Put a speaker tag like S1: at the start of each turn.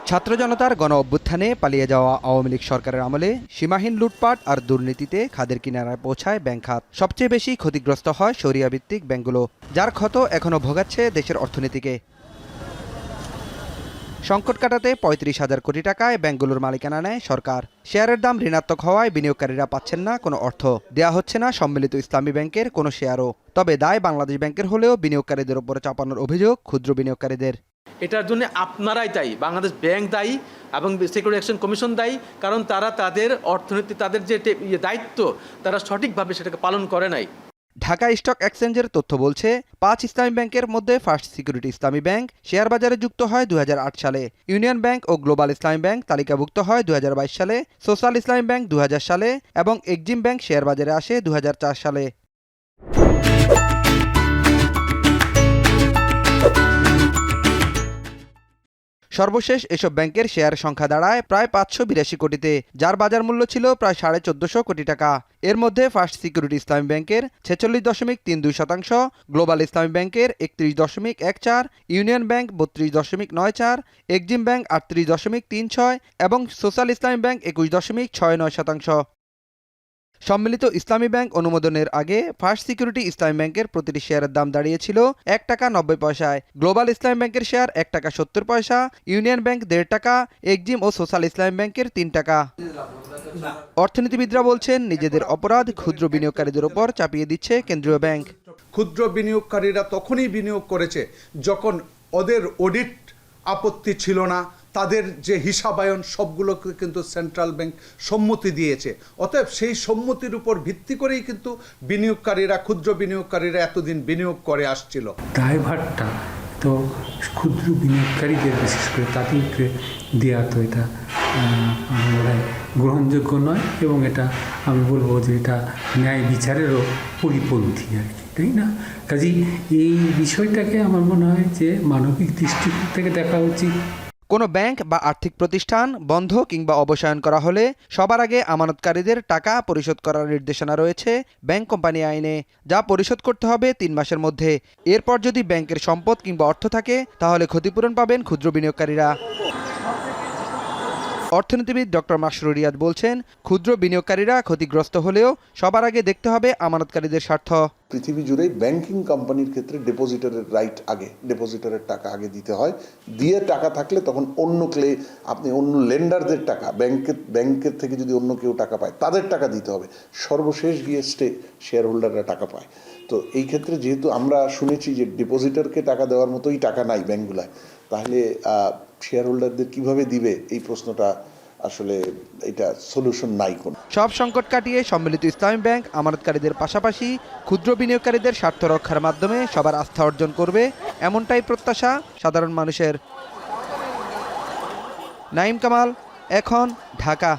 S1: ছাত্র জনতার গণ অভ্যুত্থানে পালিয়ে যাওয়া আওয়ামী লীগ সরকারের আমলে সীমাহীন লুটপাট আর দুর্নীতিতে খাদের কিনারায় পৌঁছায় ব্যাংক খাত। সবচেয়ে বেশি ক্ষতিগ্রস্ত হয় শরিয়া ভিত্তিক ব্যাংকগুলো, যার ক্ষত এখনও ভোগাচ্ছে দেশের অর্থনীতিকে। সংকট কাটাতে ৩৫,০০০ কোটি টাকায় ব্যাংকগুলোর মালিকানা নেয় সরকার। শেয়ারের দাম ঋণাত্মক হওয়ায় বিনিয়োগকারীরা পাচ্ছেন না কোনো অর্থ, দেয়া হচ্ছে না সম্মিলিত ইসলামী ব্যাংকের কোনো শেয়ারও। তবে দায় বাংলাদেশ ব্যাংকের হলেও বিনিয়োগকারীদের উপরে চাপানোর অভিযোগ ক্ষুদ্র বিনিয়োগকারীদের।
S2: এটার জন্য আপনারাই দায়ী, বাংলাদেশ ব্যাংক দায়ী এবং সিকিউরিটি এক্সচেঞ্জ কমিশন দায়ী, কারণ তারা তাদের অর্থনীতি, তাদের যে দায়িত্ব, তারা সঠিকভাবে সেটাকে পালন করে নাই।
S1: ঢাকা স্টক এক্সচেঞ্জের তথ্য বলছে ৫ ইসলামী ব্যাংকের মধ্যে ফার্স্ট সিকিউরিটি ইসলামী ব্যাংক শেয়ার বাজারে যুক্ত হয় ২০০৮ সালে, ইউনিয়ন ব্যাংক ও গ্লোবাল ইসলামী ব্যাংক তালিকাভুক্ত হয় ২০২২ সালে, সোশ্যাল ইসলামী ব্যাংক ২০০০ সালে এবং এক্সিম ব্যাংক শেয়ার বাজারে আসে ২০০৪ সালে। সর্বশেষ এসব ব্যাংকের শেয়ার সংখ্যা দাঁড়ায় প্রায় ৫৮২ কোটিতে, যার বাজার মূল্য ছিল প্রায় ১৪৫০ কোটি টাকা। এর মধ্যে ফার্স্ট সিকিউরিটি ইসলামী ব্যাংকের ৪৬.৩২%, গ্লোবাল ইসলামী ব্যাংকের ৩১.১৪, ইউনিয়ন ব্যাংক ৩২.৯৪, এক্সিম ব্যাংক ৩৮.৩৬ এবং সোশ্যাল ইসলামী ব্যাংক ২১.৬৯%। সম্মিলিত ইসলামী ব্যাংক অনুমোদনের আগে ফার্স্ট সিকিউরিটি ইসলামী ব্যাংকের প্রতিটি শেয়ারের দাম দাঁড়িয়েছিল ১ টাকা ৯০ পয়সায়, গ্লোবাল ইসলামী ব্যাংকের শেয়ার ১ টাকা ৭০ পয়সা, ইউনিয়ন ব্যাংক ১.৫ টাকা, এক্সিম ও সোশ্যাল ইসলামী ব্যাংকের ৩ টাকা। অর্থনীতিবিদরা বলছেন, নিজেদের অপরাধ ক্ষুদ্র বিনিয়োগকারীদের উপর চাপিয়ে দিচ্ছে কেন্দ্রীয় ব্যাংক।
S3: ক্ষুদ্র বিনিয়োগকারীরা তখনই বিনিয়োগ করেছে যখন ওদের অডিট আপত্তি ছিল না, তাদের যে হিসাবায়ন সবগুলোকে কিন্তু সেন্ট্রাল ব্যাংক সম্মতি দিয়েছে। অতএব সেই সম্মতির উপর ভিত্তি করেই কিন্তু বিনিয়োগকারীরা, ক্ষুদ্র বিনিয়োগকারীরা এতদিন বিনিয়োগ করে আসছিল।
S4: দায়ভারটা তো ক্ষুদ্র বিনিয়োগকারীদের, বিশেষ করে তাদেরকে দেওয়া, তো এটা আমরা গ্রহণযোগ্য নয় এবং এটা আমি বলবো যে এটা ন্যায় বিচারেরও পরিপন্থী আর কি, তাই না? কাজেই এই বিষয়টাকে আমার মনে হয় যে মানবিক দৃষ্টিকোণ থেকে দেখা উচিত।
S1: কোনো ব্যাংক বা আর্থিক প্রতিষ্ঠান বন্ধ কিংবা অবসায়ন করা হলে সবার আগে আমানতকারীদের টাকা পরিশোধ করার নির্দেশনা রয়েছে ব্যাংক কোম্পানি আইনে, যা পরিশোধ করতে হবে ৩ মাসের মধ্যে। এরপর যদি ব্যাংকের সম্পদ কিংবা অর্থ থাকে তাহলে ক্ষতিপূরণ পাবেন ক্ষুদ্র বিনিয়োগকারীরা। অর্থনীতিবিদ ডক্টর মাসরুর রিয়াদ বলছেন, ক্ষুদ্র বিনিয়োগকারীরা ক্ষতিগ্রস্ত হলেও সবার আগে দেখতে হবে আমানতকারীদের স্বার্থ।
S5: পৃথিবী জুড়েই ব্যাংকিং কোম্পানির ক্ষেত্রে ডিপোজিটরের রাইট আগে, ডিপোজিটরের টাকা আগে দিতে হয়। দিয়ে টাকা থাকলে তখন আপনি অন্য লেন্ডারদের টাকা, ব্যাংকের থেকে যদি অন্য কেউ টাকা পায় তাদের টাকা দিতে হবে, সর্বশেষ গিয়ে শেয়ার হোল্ডাররা টাকা পায়। তো এই ক্ষেত্রে যেহেতু আমরা শুনেছি যে ডিপোজিটরকে টাকা দেওয়ার মতোই টাকা নাই ব্যাংকগুলায়, তাহলে শেয়ার হোল্ডারদের কীভাবে দিবে, এই প্রশ্নটা আসলে এটা সলিউশন নাই কোনো।
S1: সব সংকট কাটিয়ে সম্মিলিত ইসলামী ব্যাংক আমানতকারীদের পাশাপাশি ক্ষুদ্র বিনিয়োগকারীদের স্বার্থ রক্ষার মাধ্যমে সবার আস্থা অর্জন করবে, এমনটাই প্রত্যাশা সাধারণ মানুষের। নাঈম কামাল, এখন, ঢাকা।